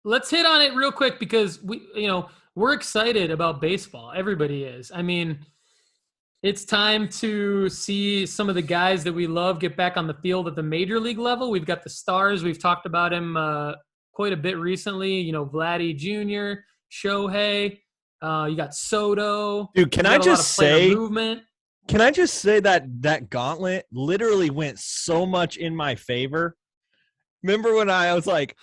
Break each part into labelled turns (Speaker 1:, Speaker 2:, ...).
Speaker 1: let's hit on it real quick because we're excited about baseball. Everybody is. I mean, it's time to see some of the guys that we love get back on the field at the major league level. We've got the stars. We've talked about him quite a bit recently. Vladdy Jr., Shohei. You got Soto.
Speaker 2: Dude, can I just say
Speaker 1: movement?
Speaker 2: Can I just say that gauntlet literally went so much in my favor? Remember when I was like,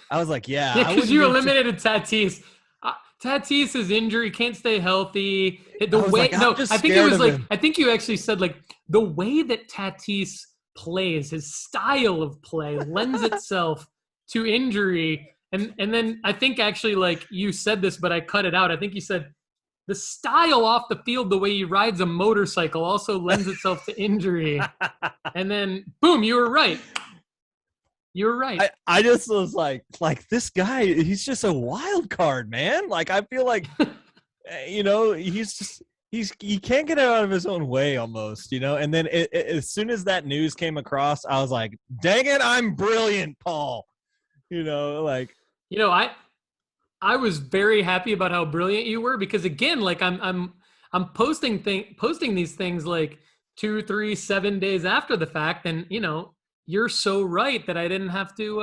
Speaker 2: yeah,
Speaker 1: because you eliminated Tatis. Tatis's injury, can't stay healthy. I think you actually said like the way that Tatis plays, his style of play lends itself to injury. And then I think actually like you said this, but I cut it out. I think you said the style off the field, the way he rides a motorcycle also lends itself to injury. And then boom, you were right. You were right.
Speaker 2: I just was like this guy, he's just a wild card, man. Like, I feel like, he can't get out of his own way almost, And then as soon as that news came across, I was like, dang it, I'm brilliant, Paul.
Speaker 1: I was very happy about how brilliant you were because again, like I'm posting these things like 2, 3, 7 days after the fact, and you're so right that I didn't have to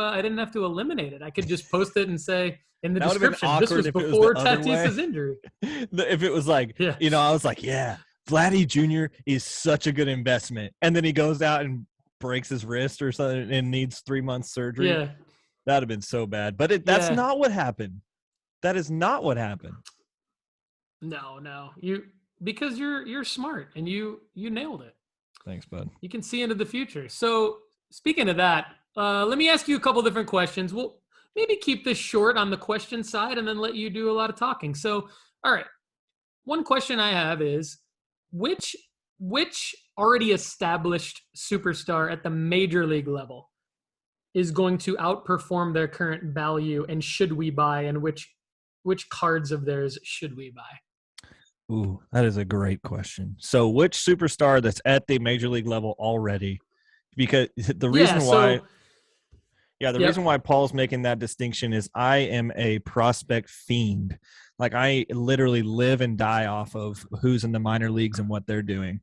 Speaker 1: eliminate it. I could just post it and say in the description, this was before Tatis's injury.
Speaker 2: If it was like, I was like, yeah, Vladdy Jr. is such a good investment. And then he goes out and breaks his wrist or something and needs 3 months surgery.
Speaker 1: Yeah.
Speaker 2: That'd have been so bad. But that's not what happened. That is not what happened.
Speaker 1: No. Because you're smart and you nailed it.
Speaker 2: Thanks, bud.
Speaker 1: You can see into the future. So speaking of that, let me ask you a couple different questions. We'll maybe keep this short on the question side and then let you do a lot of talking. So, all right. One question I have is, which already established superstar at the major league level is going to outperform their current value, and should we buy, and which cards of theirs should we buy?
Speaker 2: Ooh, that is a great question. So which superstar that's at the major league level already? Because the reason why Paul's making that distinction is I am a prospect fiend. Like, I literally live and die off of who's in the minor leagues and what they're doing.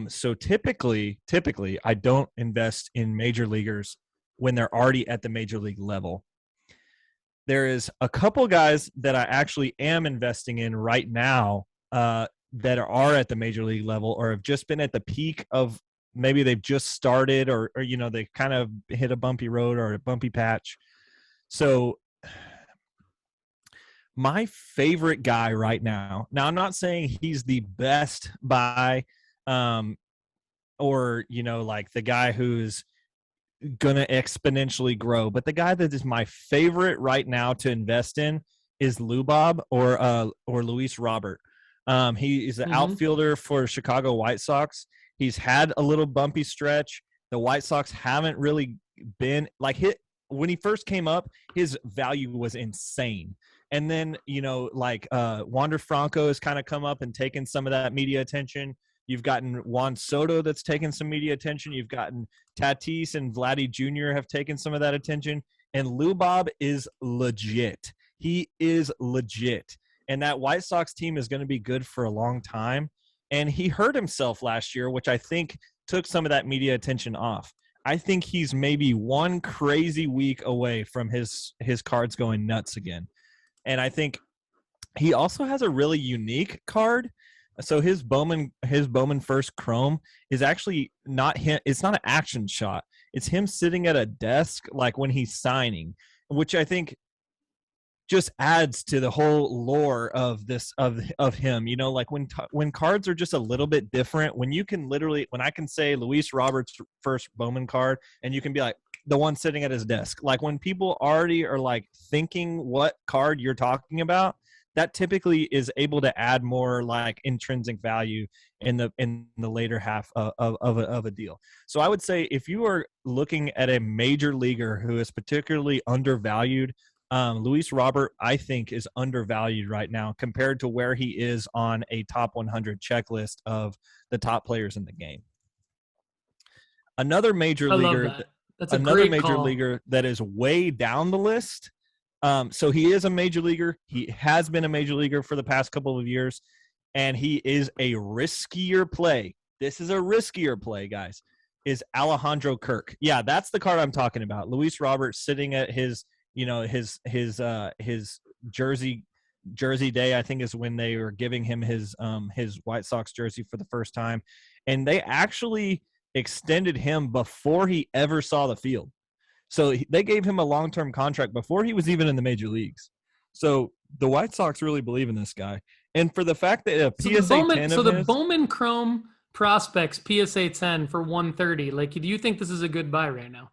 Speaker 2: So typically I don't invest in major leaguers when they're already at the major league level. There is a couple guys that I actually am investing in right now that are at the major league level or have just been at the peak of, maybe they've just started or they kind of hit a bumpy road or a bumpy patch. So my favorite guy right now I'm not saying he's the best buy or, like the guy who's going to exponentially grow, but the guy that is my favorite right now to invest in is Lubob or Luis Robert. He is an outfielder for Chicago White Sox. He's had a little bumpy stretch. The White Sox haven't really been like when he first came up, his value was insane. And then, Wander Franco has kind of come up and taken some of that media attention. You've gotten Juan Soto that's taken some media attention. You've gotten Tatis and Vladdy Jr. have taken some of that attention. And Lubob is legit. He is legit. And that White Sox team is going to be good for a long time. And he hurt himself last year, which I think took some of that media attention off. I think he's maybe one crazy week away from his cards going nuts again. And I think he also has a really unique card. So his Bowman First Chrome is actually not him. It's not an action shot. It's him sitting at a desk, like when he's signing, which I think just adds to the whole lore of this of him. Like when cards are just a little bit different, when I can say Luis Roberts' first Bowman card, and you can be like the one sitting at his desk. Like when people already are like thinking what card you're talking about, that typically is able to add more like intrinsic value in the later half of a deal. So I would say if you are looking at a major leaguer who is particularly undervalued, Luis Robert, I think, is undervalued right now compared to where he is on a top 100 checklist of the top players in the game. Another major leaguer, leaguer that is way down the list So he is a major leaguer. He has been a major leaguer for the past couple of years, and he is a riskier play. This is a riskier play, guys, is Alejandro Kirk. Yeah, that's the card I'm talking about. Luis Robert sitting at his jersey day, I think, is when they were giving him his White Sox jersey for the first time. And they actually extended him before he ever saw the field. So they gave him a long-term contract before he was even in the major leagues. So the White Sox really believe in this guy. And for the fact that a PSA 10
Speaker 1: so the Bowman Chrome prospects PSA 10 for 130, like, do you think this is a good buy right now?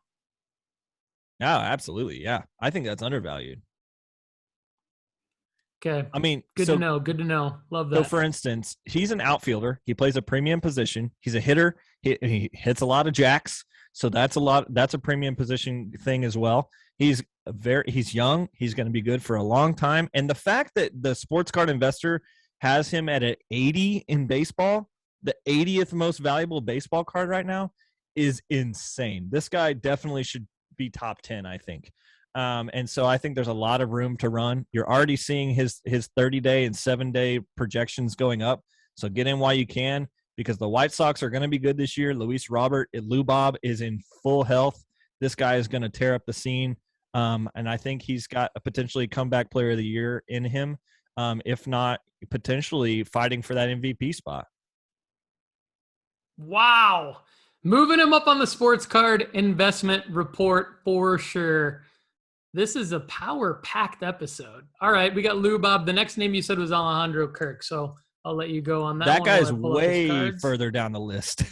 Speaker 2: Yeah, absolutely. Yeah. I think that's undervalued.
Speaker 1: Okay.
Speaker 2: I mean,
Speaker 1: good to know. Good to know. Love that.
Speaker 2: So, for instance, he's an outfielder. He plays a premium position. He's a hitter. He hits a lot of jacks. So that's a premium position thing as well. He's young. He's going to be good for a long time. And the fact that the Sports Card Investor has him at an 80 in baseball, the 80th most valuable baseball card right now, is insane. This guy definitely should be top 10, I think. And so I think there's a lot of room to run. You're already seeing his 30-day and 7-day projections going up. So get in while you can, because the White Sox are going to be good this year. Luis Robert, Lou Bob is in full health. This guy is going to tear up the scene. And I think he's got a potentially comeback player of the year in him. If not, potentially fighting for that MVP spot.
Speaker 1: Wow. Moving him up on the Sports Card Investment Report for sure. This is a power-packed episode. All right, we got Lou Bob. The next name you said was Alejandro Kirk, so I'll let you go on that.
Speaker 2: That guy's way further down the list.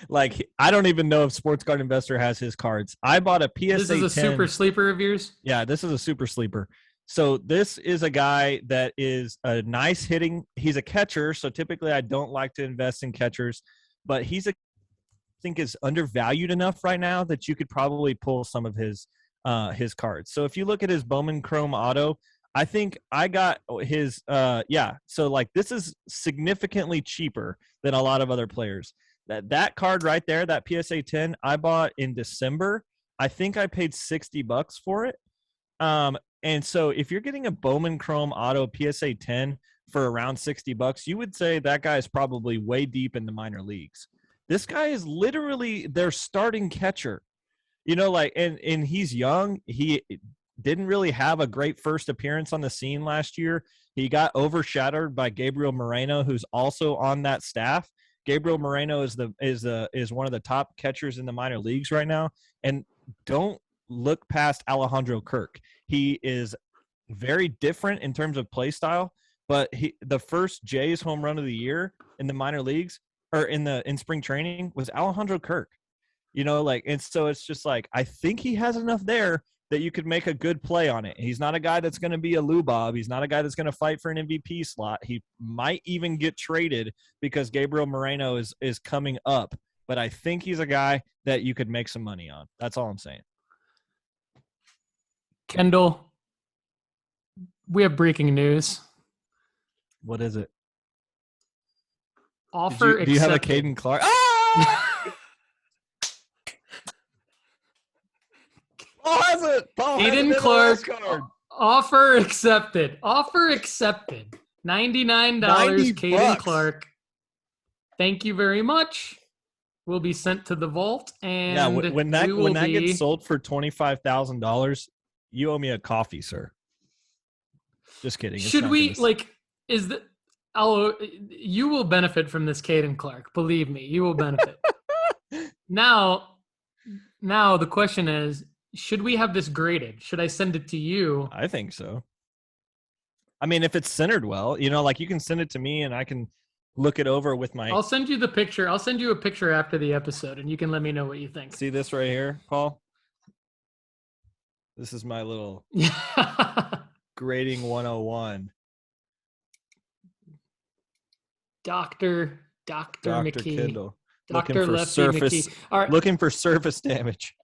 Speaker 2: Like, I don't even know if Sports Card Investor has his cards. I bought a PSA 10.
Speaker 1: This is a super sleeper of yours?
Speaker 2: Yeah, this is a super sleeper. So this is a guy that is a nice hitting. He's a catcher, so typically I don't like to invest in catchers, but I think is undervalued enough right now that you could probably pull some of his cards. So if you look at his Bowman Chrome Auto, I think I got his so like this is significantly cheaper than a lot of other players. That card right there, that PSA 10, I bought in December. I think I paid $60 for it. And so if you're getting a Bowman Chrome Auto PSA 10 for around $60, you would say that guy is probably way deep in the minor leagues. This guy is literally their starting catcher. And he's young. He didn't really have a great first appearance on the scene last year. He got overshadowed by Gabriel Moreno, who's also on that staff. Gabriel Moreno is one of the top catchers in the minor leagues right now. And don't look past Alejandro Kirk. He is very different in terms of play style, but the first Jays home run of the year in the minor leagues or in spring training was Alejandro Kirk. And so it's just like, I think he has enough there that you could make a good play on it. He's not a guy that's going to be a Lou Bob. He's not a guy that's going to fight for an MVP slot. He might even get traded because Gabriel Moreno is coming up. But I think he's a guy that you could make some money on. That's all I'm saying.
Speaker 1: Kendall, we have breaking news.
Speaker 2: What is it?
Speaker 1: Offer
Speaker 2: do you have a Caden Clark? Ah! Paul has it.
Speaker 1: Caden Clark. Offer accepted. Offer accepted. $99. Caden Clark. Thank you very much. Will be sent to the vault, and
Speaker 2: when that gets sold for $25,000, you owe me a coffee, sir. Just kidding.
Speaker 1: Should we you will benefit from this, Caden Clark. Believe me, you will benefit. Now the question is, should we have this graded? Should I send it to you?
Speaker 2: I think so. I mean, if it's centered well, like you can send it to me and I can look it over with my...
Speaker 1: I'll send you the picture. I'll send you a picture after the episode and you can let me know what you think.
Speaker 2: See this right here, Paul? This is my little grading 101.
Speaker 1: Dr. McKee.
Speaker 2: Kendall.
Speaker 1: Dr. Lefty McKee. All right.
Speaker 2: Looking for surface damage.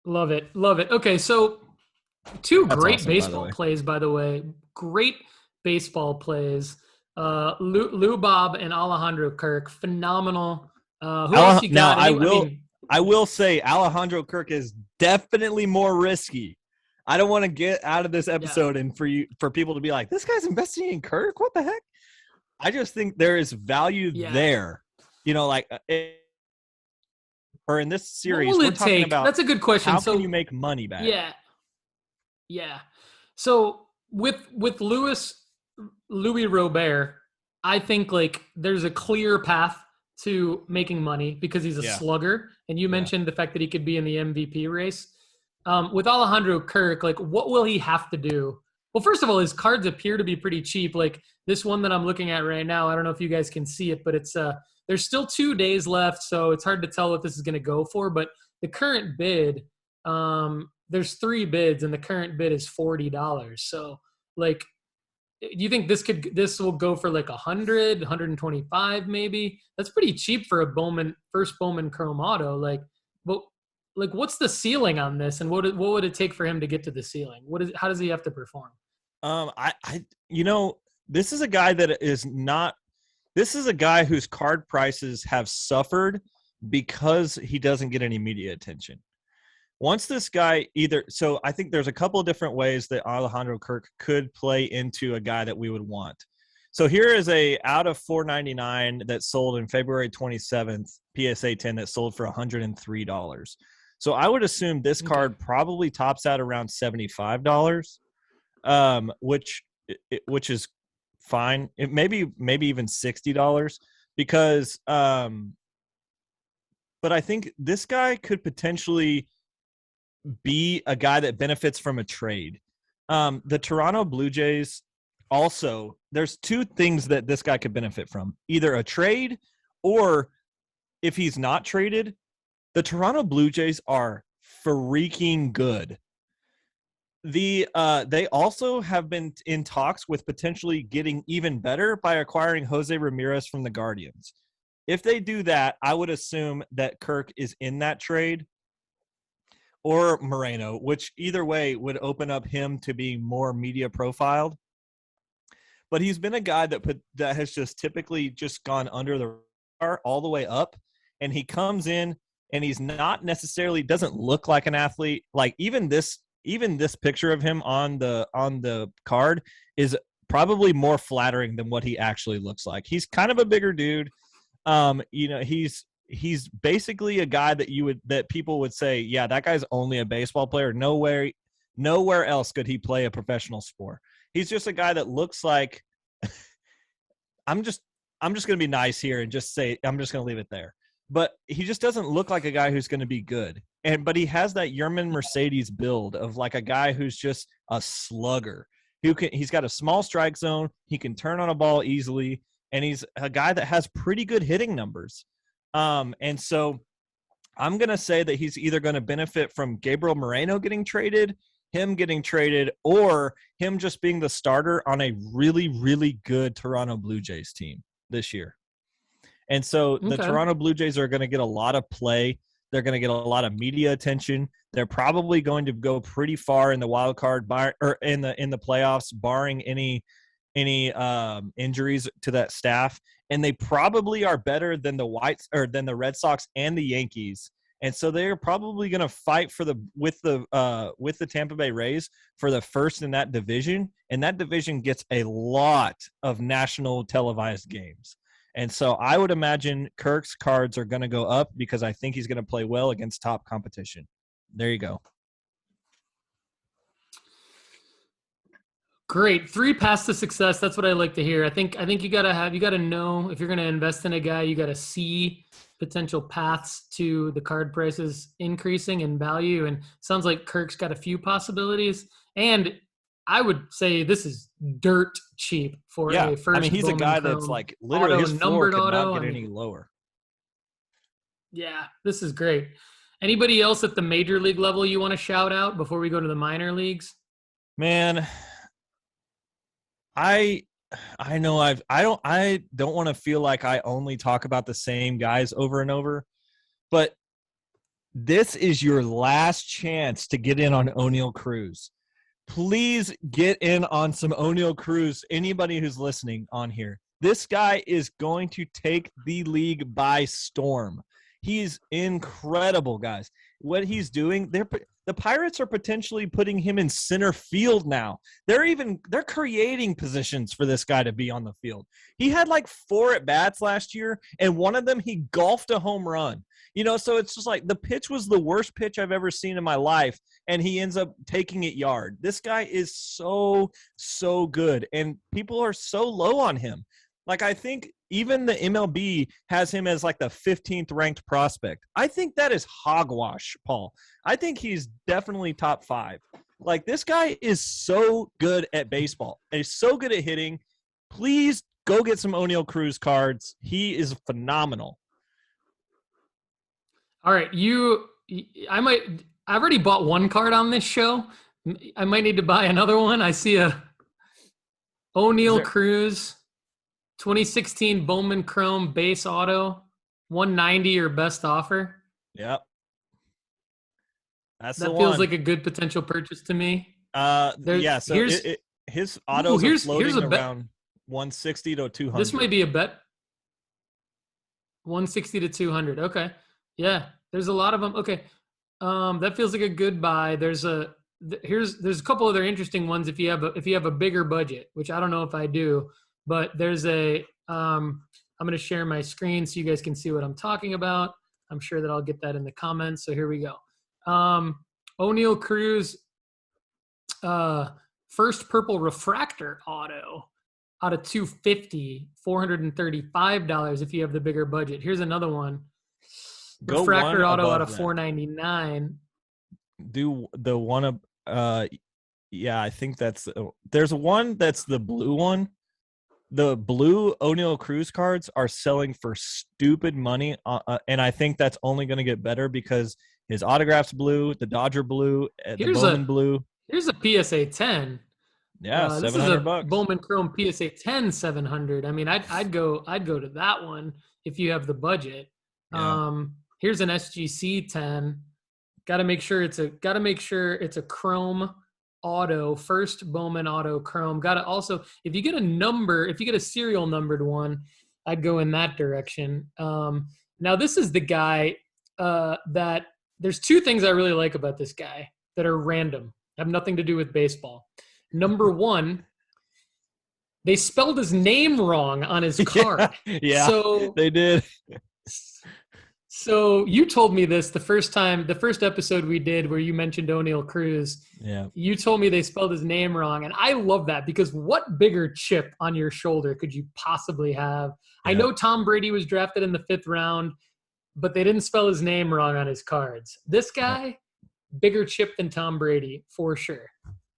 Speaker 1: Love it. Okay, so two great baseball plays, by the way. Great baseball plays. Lou Bob and Alejandro Kirk, phenomenal. Who else you got?
Speaker 2: I will say Alejandro Kirk is definitely more risky. I don't want to get out of this episode and for people to be like, this guy's investing in Kirk. What the heck? I just think there is value there. Like, or in this series, we're talking about.
Speaker 1: That's a good question.
Speaker 2: How can you make money back?
Speaker 1: Yeah. So with Louis Robert, I think like there's a clear path to making money because he's a slugger. And you mentioned the fact that he could be in the MVP race. With Alejandro Kirk, like what will he have to do? Well, first of all, his cards appear to be pretty cheap. Like this one that I'm looking at right now, I don't know if you guys can see it, but it's there's still 2 days left, so it's hard to tell what this is going to go for. But the current bid, there's 3 bids, and the current bid is $40. So, like, do you think this will go for like 100, 125 maybe? That's pretty cheap for a first Bowman Chrome auto. Like, what's the ceiling on this, and what would it take for him to get to the ceiling? How does he have to perform?
Speaker 2: This is a guy that is not. This is a guy whose card prices have suffered because he doesn't get any media attention. Once this guy so I think there's a couple of different ways that Alejandro Kirk could play into a guy that we would want. So here is a out of $499 that sold in February 27th, PSA 10 that sold for $103. So I would assume this card probably tops out around $75, which is fine. It maybe even $60 because but I think this guy could potentially be a guy that benefits from a trade. The Toronto Blue Jays also, there's 2 things that this guy could benefit from, either a trade or if he's not traded, the Toronto Blue Jays are freaking good. They also have been in talks with potentially getting even better by acquiring Jose Ramirez from the Guardians. If they do that, I would assume that Kirk is in that trade or Moreno, which either way would open up him to be more media profiled. But he's been a guy that has just typically just gone under the radar all the way up, and he comes in and he's not necessarily doesn't look like an athlete. Like even this picture of him on the card is probably more flattering than what he actually looks like. He's kind of a bigger dude. He's basically a guy that people would say, yeah, that guy's only a baseball player. Nowhere else could he play a professional sport. He's just a guy that looks like I'm just going to be nice here and just say I'm just going to leave it there. But he just doesn't look like a guy who's going to be good. But he has that Yerman Mercedes build of like a guy who's just a slugger. He's got a small strike zone. He can turn on a ball easily, and he's a guy that has pretty good hitting numbers. And so I'm going to say that he's either going to benefit from Gabriel Moreno getting traded, him getting traded, or him just being the starter on a really, really good Toronto Blue Jays team this year. And so the Toronto Blue Jays are going to get a lot of play. They're going to get a lot of media attention. They're probably going to go pretty far in the wild card or in the playoffs, barring any injuries to that staff. And they probably are better than the Red Sox and the Yankees. And so they're probably going to fight with the Tampa Bay Rays for the first in that division. And that division gets a lot of national televised games. And so I would imagine Kirk's cards are going to go up because I think he's going to play well against top competition. There you go.
Speaker 1: Great. 3 paths to success. That's what I like to hear. I think you got to know if you're going to invest in a guy, you got to see potential paths to the card prices increasing in value. And sounds like Kirk's got a few possibilities. And I would say this is dirt cheap for a first.
Speaker 2: I mean, he's a guy that's like literally his floor could not get any lower.
Speaker 1: Yeah, this is great. Anybody else at the major league level you want to shout out before we go to the minor leagues?
Speaker 2: Man, I know I don't want to feel like I only talk about the same guys over and over, but this is your last chance to get in on O'Neal Cruz. Please get in on some O'Neal Cruz. Anybody who's listening on here, this guy is going to take the league by storm. He's incredible, guys. What he's doing, the Pirates are potentially putting him in center field now. They're creating positions for this guy to be on the field. He had like 4 at-bats last year, and one of them he golfed a home run. So it's just like the pitch was the worst pitch I've ever seen in my life, and he ends up taking it yard. This guy is so, so good, and people are so low on him. Like, I think even the MLB has him as like the 15th ranked prospect. I think that is hogwash, Paul. I think he's definitely top 5. Like, this guy is so good at baseball. And he's so good at hitting. Please go get some O'Neal Cruz cards. He is phenomenal.
Speaker 1: All right, I've already bought one card on this show. I might need to buy another one. I see a O'Neal Cruz 2016 Bowman Chrome base auto, 190 or best offer.
Speaker 2: Yep.
Speaker 1: That feels like a good potential purchase to me.
Speaker 2: Yeah, so his autos are floating around 160 to 200.
Speaker 1: This might be a bet. 160 to 200. Okay. Yeah, there's a lot of them. Okay. That feels like a good buy. There's a couple other interesting ones if you have a bigger budget, which I don't know if I do, but there's I'm going to share my screen so you guys can see what I'm talking about. I'm sure that I'll get that in the comments. So here we go. O'Neal Cruz, first purple refractor auto out of 250, $435 if you have the bigger budget. Here's another one. Refractor auto out of $499.
Speaker 2: Do the one yeah, I think there's one that's the blue one. The blue O'Neal Cruz cards are selling for stupid money, and I think that's only going to get better because his autograph's blue, the Dodger blue, the Bowman blue.
Speaker 1: Here's a PSA 10.
Speaker 2: Yeah, $700.
Speaker 1: Bowman Chrome PSA 10, 700. I mean, I'd go to that one if you have the budget.
Speaker 2: Yeah.
Speaker 1: Here's an SGC 10. Got to make sure it's a Chrome auto, first Bowman auto Chrome. Got to also, if you get a serial numbered one, I'd go in that direction. Now this is the guy that there's 2 things I really like about this guy that are random, have nothing to do with baseball. Number 1, they spelled his name wrong on his card.
Speaker 2: Yeah, so they did.
Speaker 1: So you told me this the first episode we did where you mentioned O'Neal Cruz.
Speaker 2: Yeah.
Speaker 1: You told me they spelled his name wrong. And I love that because what bigger chip on your shoulder could you possibly have? Yeah. I know Tom Brady was drafted in the 5th round, but they didn't spell his name wrong on his cards. This guy, bigger chip than Tom Brady for sure.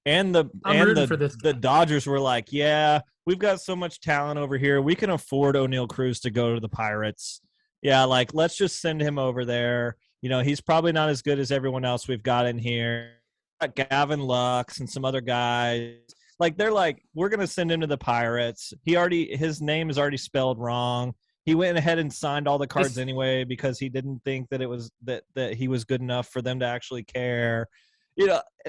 Speaker 2: And the Dodgers were like, yeah, we've got so much talent over here. We can afford O'Neal Cruz to go to the Pirates. Yeah, like, let's just send him over there. He's probably not as good as everyone else we've got in here. Got Gavin Lux and some other guys. Like, they're like, we're going to send him to the Pirates. His name is already spelled wrong. He went ahead and signed all the cards anyway because he didn't think that it was that he was good enough for them to actually care.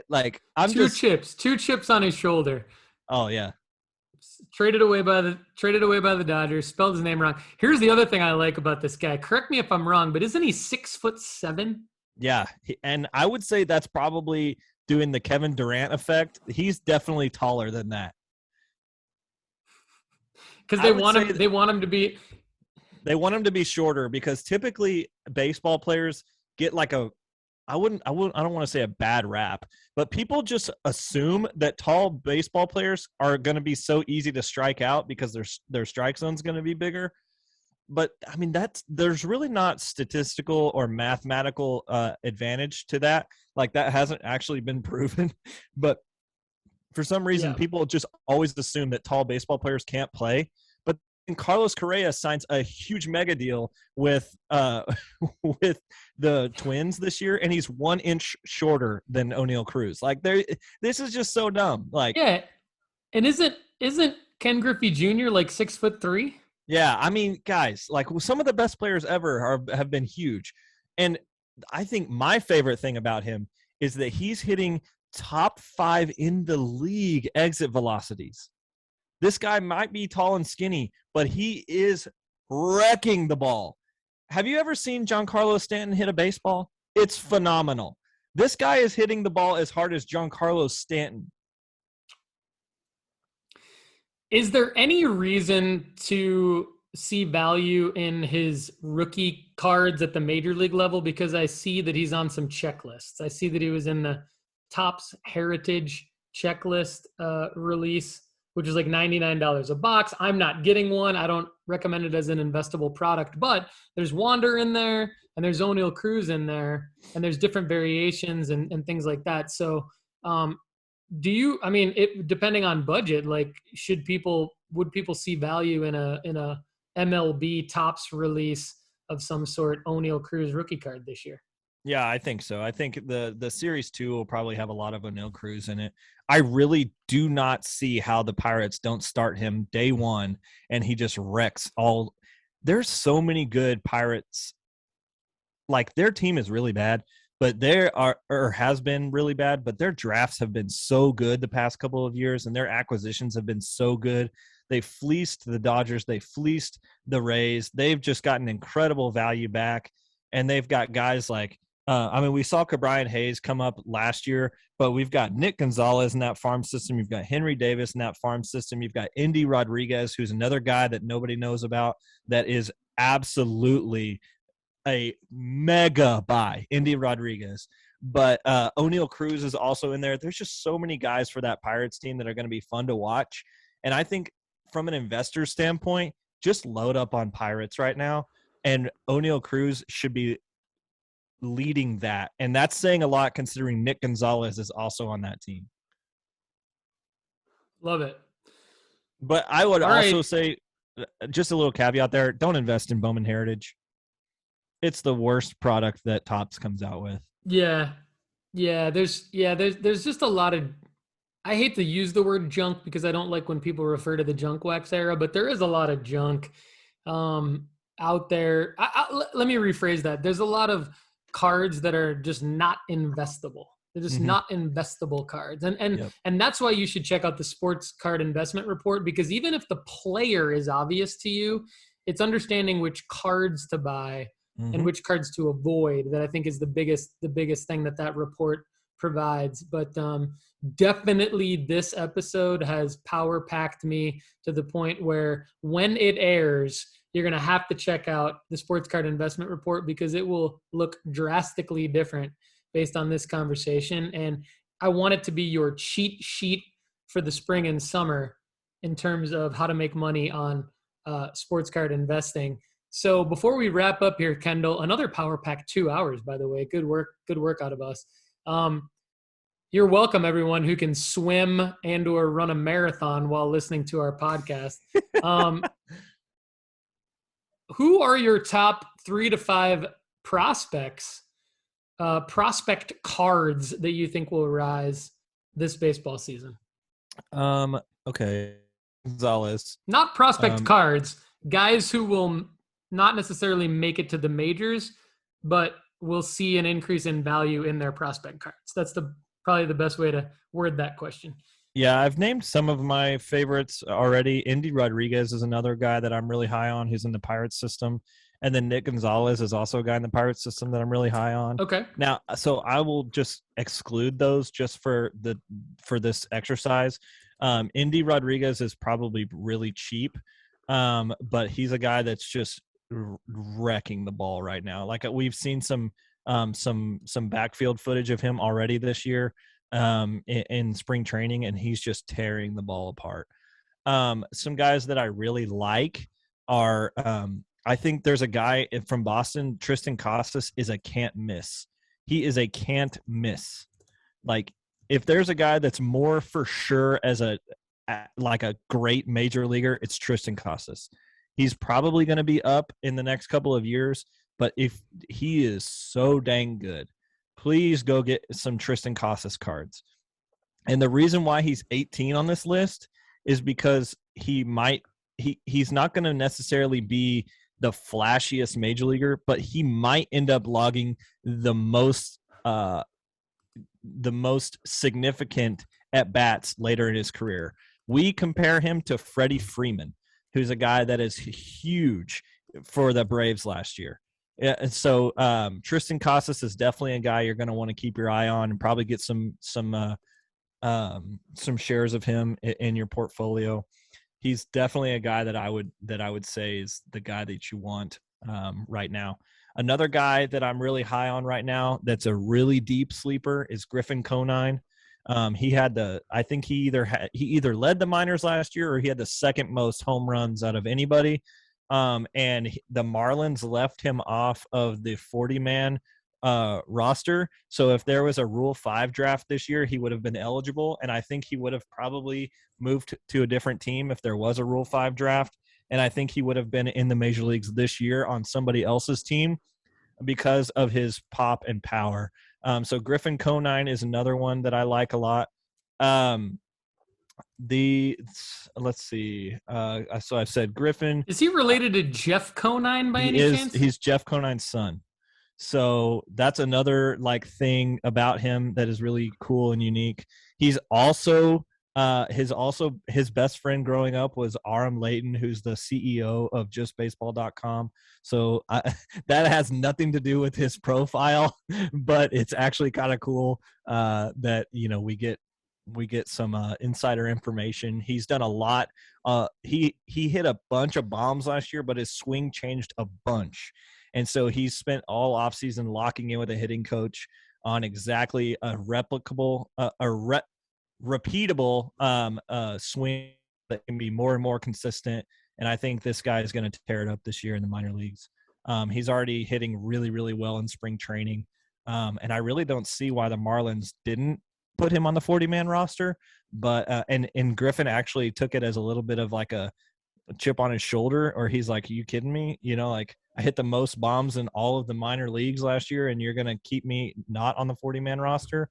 Speaker 2: Like, two chips on his shoulder. Oh yeah.
Speaker 1: Traded away by the Dodgers, spelled his name wrong. Here's the other thing I like about this guy. Correct me if I'm wrong, but isn't he 6'7"?
Speaker 2: Yeah, and I would say that's probably doing the Kevin Durant effect. He's definitely taller than that.
Speaker 1: Because they want him to be
Speaker 2: shorter because typically baseball players get like I don't want to say a bad rap, but people just assume that tall baseball players are going to be so easy to strike out because their strike zone's going to be bigger. But I mean, there's really not statistical or mathematical advantage to that. Like, that hasn't actually been proven. But for some reason, people just always assume that tall baseball players can't play. And Carlos Correa signs a huge mega deal with the Twins this year, and he's 1 inch shorter than O'Neal Cruz. Like, this is just so dumb. Like,
Speaker 1: yeah, and isn't Ken Griffey Jr. like 6'3"?
Speaker 2: Yeah, I mean, guys, like, some of the best players ever have been huge, and I think my favorite thing about him is that he's hitting top 5 in the league exit velocities. This guy might be tall and skinny, but he is wrecking the ball. Have you ever seen Giancarlo Stanton hit a baseball? It's phenomenal. This guy is hitting the ball as hard as Giancarlo Stanton.
Speaker 1: Is there any reason to see value in his rookie cards at the major league level? Because I see that he's on some checklists. I see that he was in the Topps Heritage checklist release, which is like $99 a box. I'm not getting one. I don't recommend it as an investable product, but there's Wander in there and there's O'Neill Cruz in there and there's different variations and things like that. So depending on budget, like would people see value in a MLB Topps release of some sort, O'Neill Cruz rookie card this year?
Speaker 2: Yeah, I think so. I think the Series 2 will probably have a lot of O'Neill Cruz in it. I really do not see how the Pirates don't start him day one and he just wrecks all. There's so many good Pirates. Like, their team is really bad, but has been really bad, but their drafts have been so good the past couple of years and their acquisitions have been so good. They fleeced the Dodgers. They fleeced the Rays. They've just gotten incredible value back. And they've got guys like, we saw Cabrian Hayes come up last year, but we've got Nick Gonzalez in that farm system. You've got Henry Davis in that farm system. You've got Indy Rodriguez, who's another guy that nobody knows about that is absolutely a mega buy, Indy Rodriguez. But O'Neill Cruz is also in there. There's just so many guys for that Pirates team that are going to be fun to watch. And I think from an investor standpoint, just load up on Pirates right now. And O'Neill Cruz should be leading that. And that's saying a lot considering Nick Gonzalez is also on that team.
Speaker 1: Love it.
Speaker 2: But I would also say, just a little caveat there, don't invest in Bowman Heritage. It's the worst product that Topps comes out with.
Speaker 1: Yeah. There's just a lot of, I hate to use the word junk because I don't like when people refer to the junk wax era, but there is a lot of junk out there. Let me rephrase that. There's a lot of cards that are just not investable. They're just not investable cards. And that's why you should check out the Sports Card Investment Report, because even if the player is obvious to you, it's understanding which cards to buy and which cards to avoid that I think is the biggest thing that report provides. But definitely this episode has power packed me to the point where when it airs, you're going to have to check out the Sports Card Investment Report because it will look drastically different based on this conversation. And I want it to be your cheat sheet for the spring and summer in terms of how to make money on sports card investing. So before we wrap up here, Kendall, another power pack 2 hours, by the way. Good work out of us. You're welcome, everyone who can swim and or run a marathon while listening to our podcast. Who are your top 3 to 5 prospect cards that you think will rise this baseball season?
Speaker 2: Okay. Gonzalez.
Speaker 1: Not prospect cards, guys who will not necessarily make it to the majors, but will see an increase in value in their prospect cards. That's probably the best way to word that question.
Speaker 2: Yeah, I've named some of my favorites already. Indy Rodriguez is another guy that I'm really high on who's in the Pirates system. And then Nick Gonzalez is also a guy in the Pirates system that I'm really high on.
Speaker 1: Okay.
Speaker 2: Now, so I will just exclude those just for this exercise. Indy Rodriguez is probably really cheap, but he's a guy that's just wrecking the ball right now. Like, we've seen some backfield footage of him already this year in spring training, and he's just tearing the ball apart. Some guys that I really like are I think there's a guy from Boston, Tristan Costas, is a can't miss. He is a can't miss. Like, if there's a guy that's more for sure as a great major leaguer, it's Tristan Costas. He's probably going to be up in the next couple of years, but if he is so dang good, please go get some Tristan Costas cards. And the reason why he's 18 on this list is because he's not going to necessarily be the flashiest major leaguer, but he might end up logging the most significant at bats later in his career. We compare him to Freddie Freeman, who's a guy that is huge for the Braves last year. Yeah, and so Tristan Costas is definitely a guy you're going to want to keep your eye on and probably get some shares of him in your portfolio. He's definitely a guy that I would say is the guy that you want right now. Another guy that I'm really high on right now that's a really deep sleeper is Griffin Conan. I think he either led the minors last year or he had the second most home runs out of anybody. And the Marlins left him off of the 40-man roster. So if there was a Rule 5 draft this year, he would have been eligible. And I think he would have probably moved to a different team if there was a Rule 5 draft. And I think he would have been in the major leagues this year on somebody else's team because of his pop and power. So Griffin Conan is another one that I like a lot. Let's see. So I've said Griffin.
Speaker 1: Is he related to Jeff Conine by any chance?
Speaker 2: He's Jeff Conines' son. So that's another like thing about him that is really cool and unique. He's also his best friend growing up was Aram Layton, who's the CEO of JustBaseball.com. So that has nothing to do with his profile, but it's actually kind of cool that we get some insider information. He's done a lot. He hit a bunch of bombs last year, but his swing changed a bunch. And so he's spent all offseason locking in with a hitting coach on exactly a repeatable swing that can be more and more consistent. And I think this guy is going to tear it up this year in the minor leagues. He's already hitting really, really well in spring training. And I really don't see why the Marlins didn't put him on the 40-man roster. But and Griffin actually took it as a little bit of like a chip on his shoulder, or he's like, "Are you kidding me? Like I hit the most bombs in all of the minor leagues last year, and you're going to keep me not on the 40-man roster?"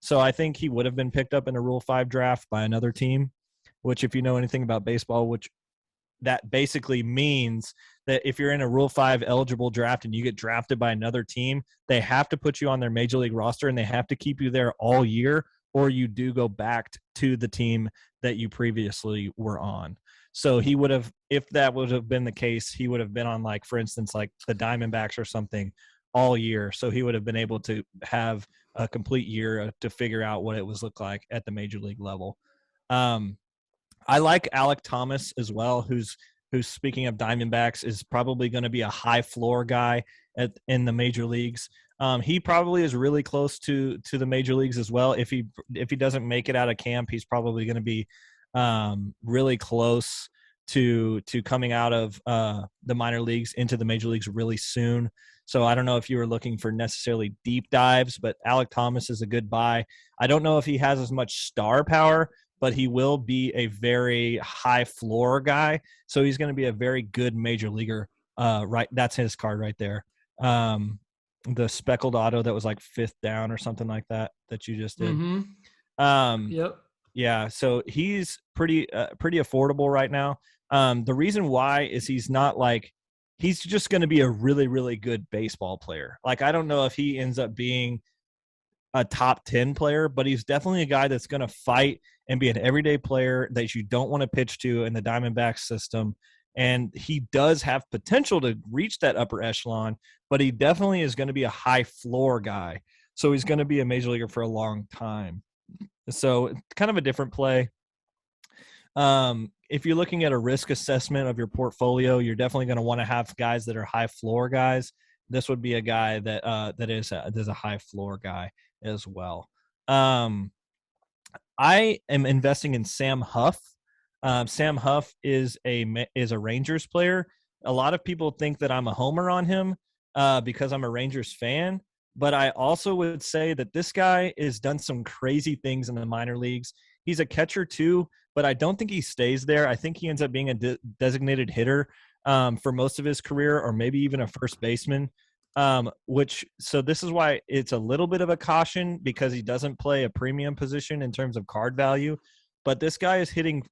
Speaker 2: So I think he would have been picked up in a Rule 5 draft by another team, which if you know anything about baseball, which that basically means that if you're in a Rule 5 eligible draft and you get drafted by another team, they have to put you on their major league roster and they have to keep you there all year, or you do go back to the team that you previously were on. So he would have, if that would have been the case, he would have been on, like, for instance, like the Diamondbacks or something all year. So he would have been able to have a complete year to figure out what it was look like at the major league level. I like Alek Thomas as well, who's speaking of Diamondbacks, is probably going to be a high floor guy in the major leagues. He probably is really close to the major leagues as well. If he doesn't make it out of camp, he's probably going to be really close to coming out of the minor leagues into the major leagues really soon. So I don't know if you were looking for necessarily deep dives, but Alek Thomas is a good buy. I don't know if he has as much star power, but he will be a very high floor guy. So he's going to be a very good major leaguer. Right. That's his card right there. The speckled auto that was like 5th down or something like that you just did.
Speaker 1: Mm-hmm. Yep.
Speaker 2: Yeah. So he's pretty affordable right now. The reason why is he's just going to be a really, really good baseball player. Like, I don't know if he ends up being a top 10 player, but he's definitely a guy that's going to fight and be an everyday player that you don't want to pitch to in the Diamondbacks system. And he does have potential to reach that upper echelon, but he definitely is going to be a high floor guy. So he's going to be a major leaguer for a long time. So it's kind of a different play. If you're looking at a risk assessment of your portfolio, you're definitely going to want to have guys that are high floor guys. This would be a guy that is a high floor guy as well. I am investing in Sam Huff. Sam Huff is a Rangers player. A lot of people think that I'm a homer on him because I'm a Rangers fan, but I also would say that this guy has done some crazy things in the minor leagues. He's a catcher too, but I don't think he stays there. I think he ends up being a designated hitter for most of his career, or maybe even a first baseman. So this is why it's a little bit of a caution, because he doesn't play a premium position in terms of card value. But this guy is hitting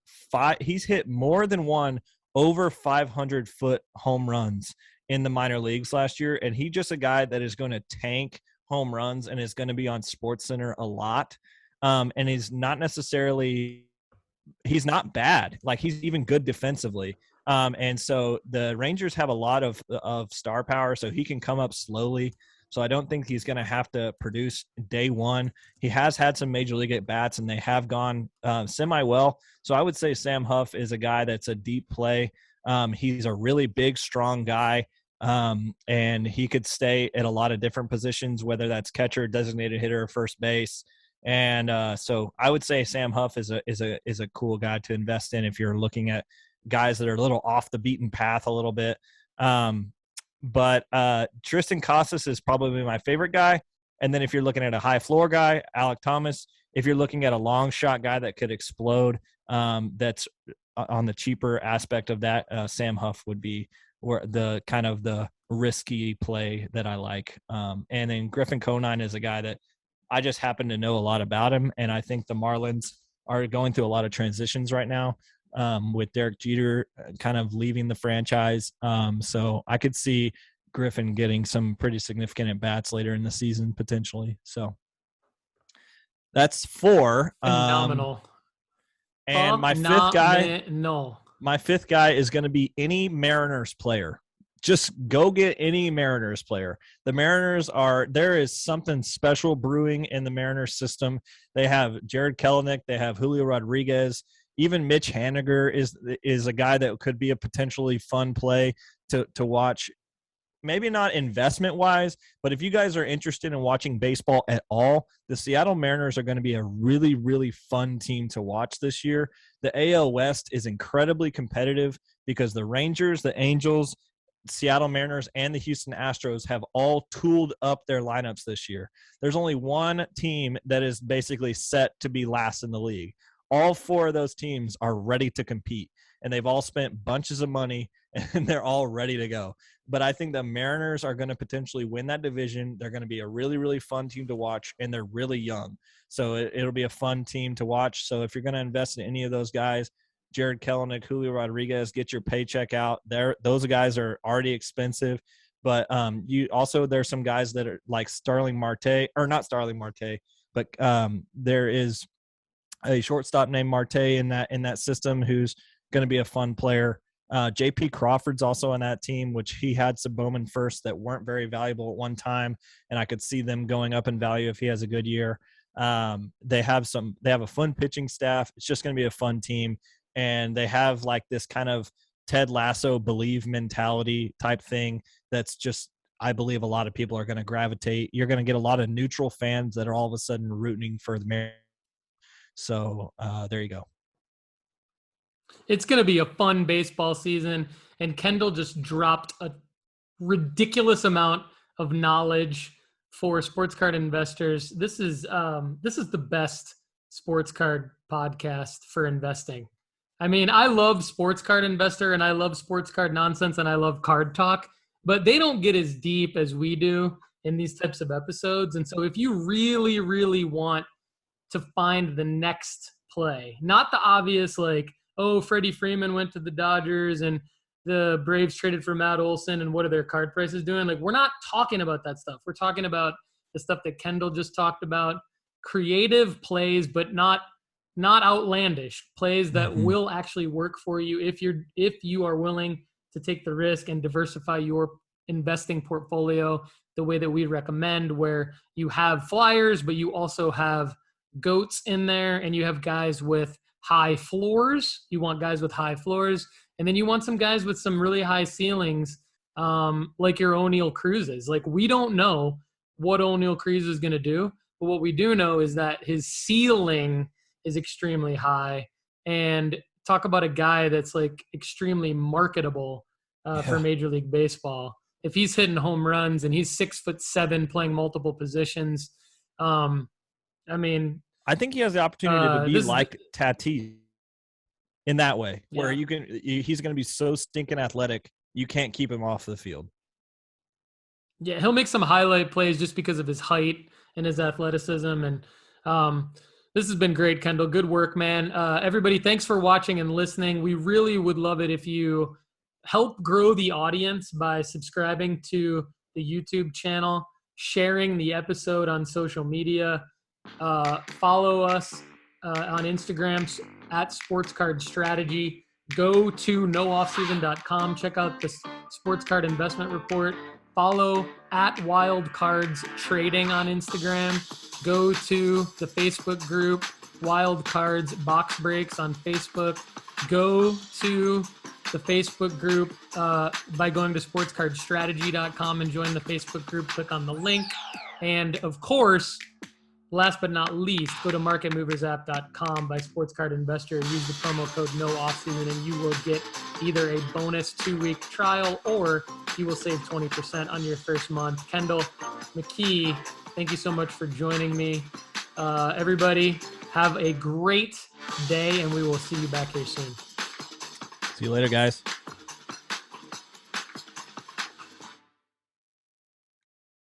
Speaker 2: he's hit more than one over 500-foot home runs in the minor leagues last year. And he's just a guy that is going to tank home runs and is going to be on SportsCenter a lot. And he's not bad. Like, he's even good defensively. And so the Rangers have a lot of star power, so he can come up slowly. So I don't think he's going to have to produce day one. He has had some major league at bats, and they have gone semi well. So I would say Sam Huff is a guy that's a deep play. He's a really big, strong guy, and he could stay at a lot of different positions, whether that's catcher, designated hitter, or first base. And so I would say Sam Huff is a cool guy to invest in if you're looking at guys that are a little off the beaten path a little bit. But Tristan Costas is probably my favorite guy. And then if you're looking at a high floor guy, Alec Thomas. If you're looking at a long shot guy that could explode, that's on the cheaper aspect of that, Sam Huff would be the kind of the risky play that I like. And then Griffin Conan is a guy that I just happen to know a lot about him. And I think the Marlins are going through a lot of transitions right now. With Derek Jeter kind of leaving the franchise. So I could see Griffin getting some pretty significant at-bats later in the season, potentially. So that's 4.
Speaker 1: Phenomenal.
Speaker 2: And my fifth guy is going to be any Mariners player. Just go get any Mariners player. The Mariners there is something special brewing in the Mariners system. They have Jared Kelenic. They have Julio Rodriguez. Even Mitch Haniger is a guy that could be a potentially fun play to watch. Maybe not investment-wise, but if you guys are interested in watching baseball at all, the Seattle Mariners are going to be a really, really fun team to watch this year. The AL West is incredibly competitive because the Rangers, the Angels, Seattle Mariners, and the Houston Astros have all tooled up their lineups this year. There's only one team that is basically set to be last in the league. All 4 of those teams are ready to compete, and they've all spent bunches of money, and they're all ready to go. But I think the Mariners are going to potentially win that division. They're going to be a really, really fun team to watch, and they're really young. So it'll be a fun team to watch. So if you're going to invest in any of those guys, Jared Kelenic, Julio Rodriguez, get your paycheck out. Those guys are already expensive. But there's some guys that are like Starling Marte, or not Starling Marte, but there is a shortstop named Marte in that system who's going to be a fun player. J.P. Crawford's also on that team, which he had some Bowman first that weren't very valuable at one time, and I could see them going up in value if he has a good year. They have a fun pitching staff. It's just going to be a fun team, and they have like this kind of Ted Lasso believe mentality type thing that's just, I believe a lot of people are going to gravitate. You're going to get a lot of neutral fans that are all of a sudden rooting for the Mariners. So there you go.
Speaker 1: It's going to be a fun baseball season, and Kendall just dropped a ridiculous amount of knowledge for sports card investors. This is the best sports card podcast for investing. I mean, I love Sports Card Investor, and I love sports card nonsense, and I love card talk, but they don't get as deep as we do in these types of episodes. And so if you really, really want to find the next play, not the obvious like, oh, Freddie Freeman went to the Dodgers and the Braves traded for Matt Olson and what are their card prices doing? Like, we're not talking about that stuff. We're talking about the stuff that Kendall just talked about, creative plays, but not outlandish plays that will actually work for you if you are willing to take the risk and diversify your investing portfolio the way that we recommend, where you have flyers, but you also have goats in there, and you have guys with high floors. You want guys with high floors, and then you want some guys with some really high ceilings, like your O'Neal Cruzes. Like, we don't know what O'Neal Cruz is going to do, but what we do know is that his ceiling is extremely high. And talk about a guy that's like extremely marketable for Major League Baseball. If he's hitting home runs and he's 6'7", playing multiple positions, I mean,
Speaker 2: I think he has the opportunity to be like Tatis in that way, where he's going to be so stinking athletic, you can't keep him off the field.
Speaker 1: Yeah, he'll make some highlight plays just because of his height and his athleticism. And this has been great, Kendall. Good work, man. Everybody, thanks for watching and listening. We really would love it if you help grow the audience by subscribing to the YouTube channel, sharing the episode on social media. Follow us on Instagram at Sports Card Strategy. Go to nooffseason.com. Check out the sports card investment report. Follow at Wild Cards Trading on Instagram. Go to the Facebook group Wild Cards Box Breaks on Facebook. Go to the Facebook group by going to sportscardstrategy.com and join the Facebook group. Click on the link. And of course, last but not least, go to marketmoversapp.com by Sports Card Investor. Use the promo code NOOFFSEASON and you will get either a bonus 2-week trial or you will save 20% on your first month. Kendall McKee, thank you so much for joining me. Everybody, have a great day and we will see you back here soon.
Speaker 2: See you later, guys.